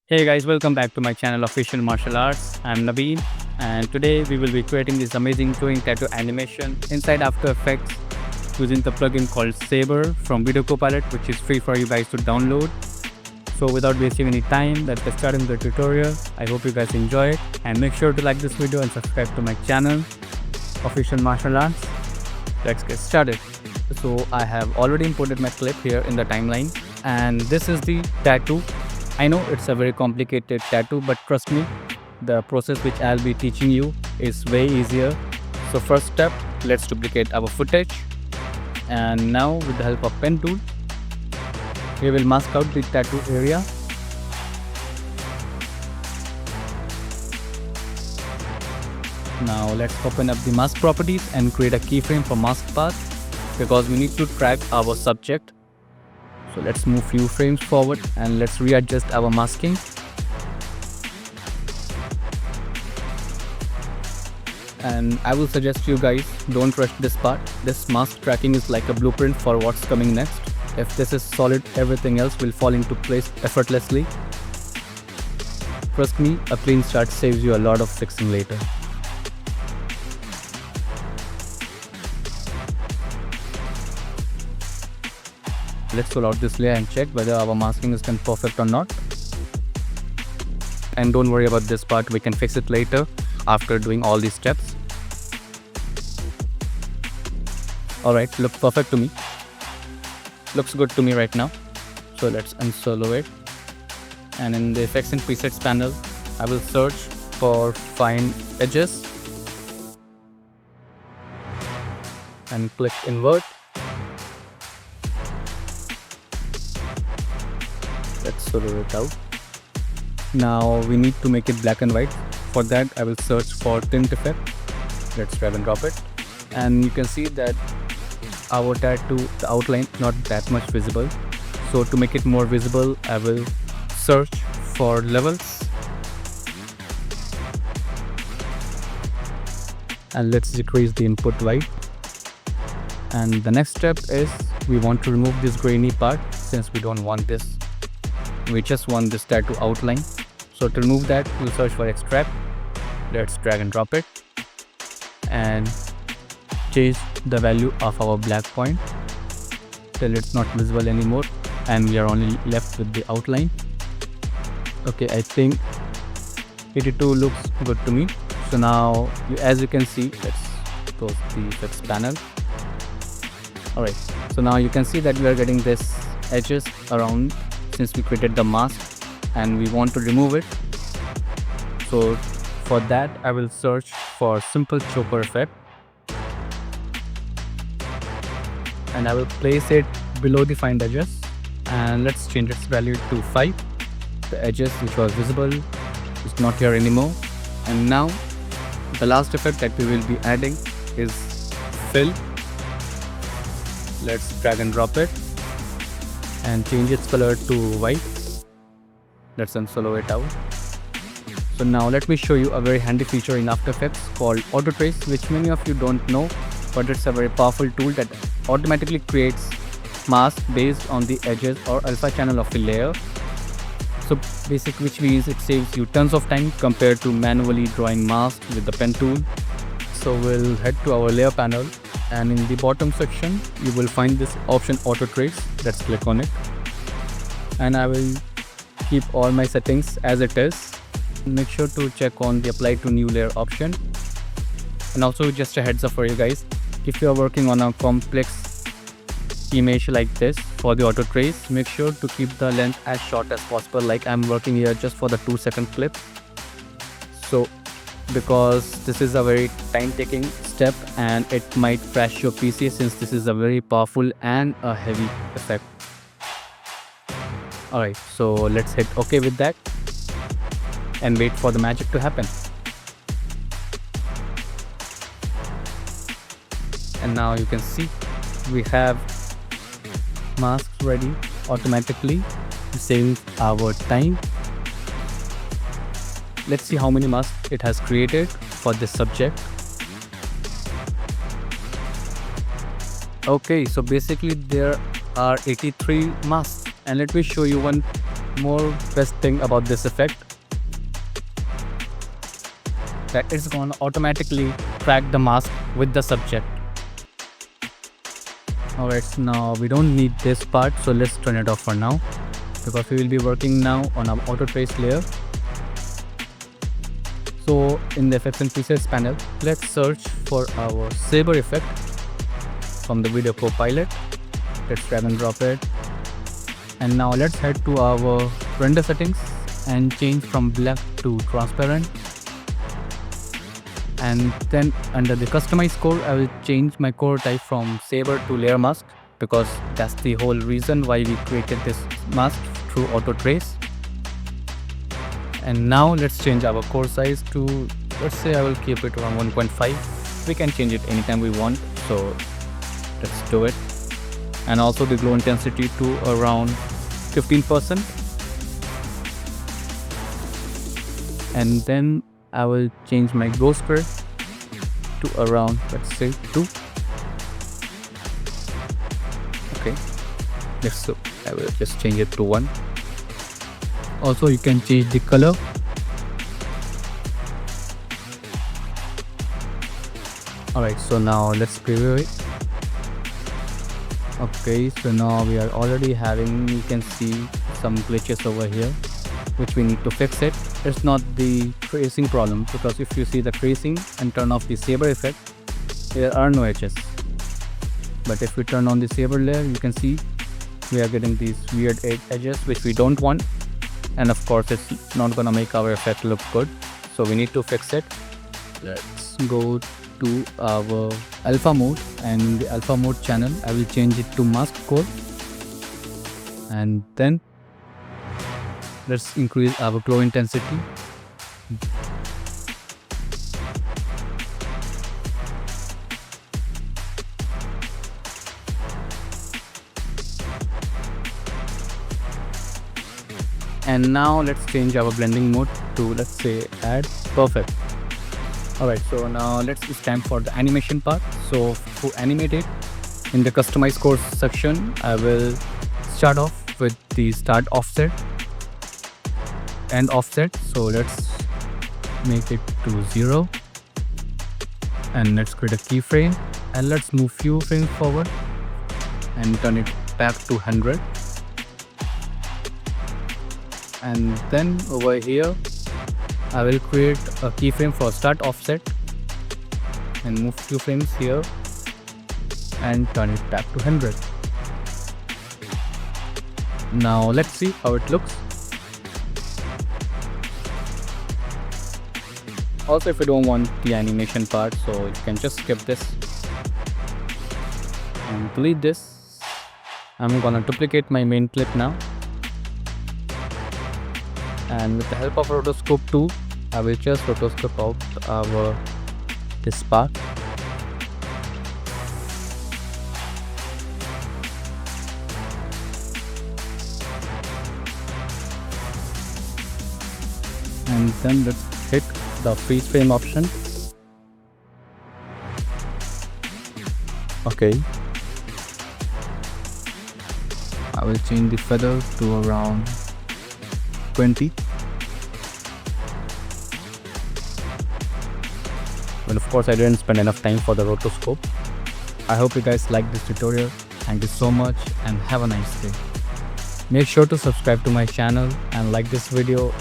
Hey guys, welcome back to my channel Official Martial Arts. I'm Naveen and today we will be creating this amazing drawing tattoo animation inside After Effects using the plugin called Saber from Video Copilot, which is free for you guys to download. So without wasting any time, let's get started with the tutorial. I hope you guys enjoy it and make sure to like this video and subscribe to my channel Official Martial Arts. Let's get started. So I have already imported my clip here in the timeline and this is the tattoo. I know it's a very complicated tattoo, but trust me, the process which I'll be teaching you is way easier. So first step, let's duplicate our footage. And now with the help of pen tool, we will mask out the tattoo area. Now let's open up the mask properties and create a keyframe for mask path because we need to track our subject. So let's move few frames forward and let's readjust our masking. And I will suggest you guys don't rush this part. This mask tracking is like a blueprint for what's coming next. If this is solid, everything else will fall into place effortlessly. Trust me, a clean start saves you a lot of fixing later. Let's roll out this layer and check whether our masking is done perfect or not. And don't worry about this part, we can fix it later after doing all these steps. Alright, looks perfect to me. Looks good to me right now. So let's unsolo it. And in the effects and presets panel, I will search for fine edges and click invert. Let's solo it out. Now we need to make it black and white. For that I will search for tint effect. Let's drag and drop it. And you can see that our tattoo, the outline not that much visible. So to make it more visible, I will search for levels. And let's decrease the input white. And the next step is we want to remove this grainy part since we don't want this. We just want this tattoo outline. So to remove that, we'll search for extract. Let's drag and drop it and change the value of our black point till it's not visible anymore and we are only left with the outline. Okay, I think 82 looks good to me. So now, as you can see, let's close the effects panel. Alright, so now you can see that we are getting this edges around since we created the mask and we want to remove it. So for that I will search for simple choker effect and I will place it below the find edges and let's change its value to 5. The edges which was visible is not here anymore. And now the last effect that we will be adding is fill. Let's drag and drop it and change its color to white. Let's unsolo it out. So now let me show you a very handy feature in After Effects called Auto Trace, which many of you don't know, but it's a very powerful tool that automatically creates masks based on the edges or alpha channel of a layer. So basically, which means it saves you tons of time compared to manually drawing masks with the pen tool. So we'll head to our layer panel and in the bottom section you will find this option Auto Trace. Let's click on it and I will keep all my settings as it is. Make sure to check on the apply to new layer option. And also just a heads up for you guys, if you are working on a complex image like this for the Auto Trace, make sure to keep the length as short as possible. Like I'm working here just for the 2-second clip. So because this is a very time-taking step and it might crash your PC since this is a very powerful and a heavy effect. Alright, so let's hit OK with that and wait for the magic to happen. And now you can see we have masks ready automatically to save our time. Let's see how many masks it has created for this subject. Okay, so basically there are 83 masks and let me show you one more best thing about this effect, that it's gonna automatically track the mask with the subject. Alright, so now we don't need this part, so let's turn it off for now, because we will be working now on our auto trace layer. So in the effects and presets panel, let's search for our Saber effect from the video copilot. Let's drag and drop it. And now let's head to our render settings and change from black to transparent. And then under the customize core, I will change my core type from Saber to layer mask, because that's the whole reason why we created this mask through auto trace. And now let's change our core size to, let's say I will keep it around 1.5. We can change it anytime we want, so let's do it. And also the glow intensity to around 15%. And then I will change my glow square to around, let's say 2. Okay, so I will just change it to 1. Also, you can change the color. Alright, so now let's preview it. Okay, so now we are already having, you can see some glitches over here, which we need to fix it. It's not the tracing problem, because if you see the tracing and turn off the Saber effect, there are no edges. But if we turn on the Saber layer, you can see we are getting these weird edges which we don't want. And of course, it's not gonna make our effect look good, so we need to fix it. Let's go to our alpha mode, and in the alpha mode channel I will change it to mask core. And then let's increase our glow intensity. And now let's change our blending mode to, let's say, add. Perfect. Alright, so now it's time for the animation part. So to animate it, in the customize core section, I will start off with the start offset and offset. So let's make it to 0. And let's create a keyframe. And let's move few frames forward and turn it back to 100. And then over here I will create a keyframe for start offset and move few frames here and turn it back to 100. Now let's see how it looks. Also, if you don't want the animation part, so you can just skip this and delete this. I'm gonna duplicate my main clip now. And with the help of rotoscope 2, I will just rotoscope out this part. And then let's hit the freeze frame option. Okay. I will change the feather to around 20. Well, of course, I didn't spend enough time for the rotoscope. I hope you guys liked this tutorial. Thank you so much and have a nice day. Make sure to subscribe to my channel and like this video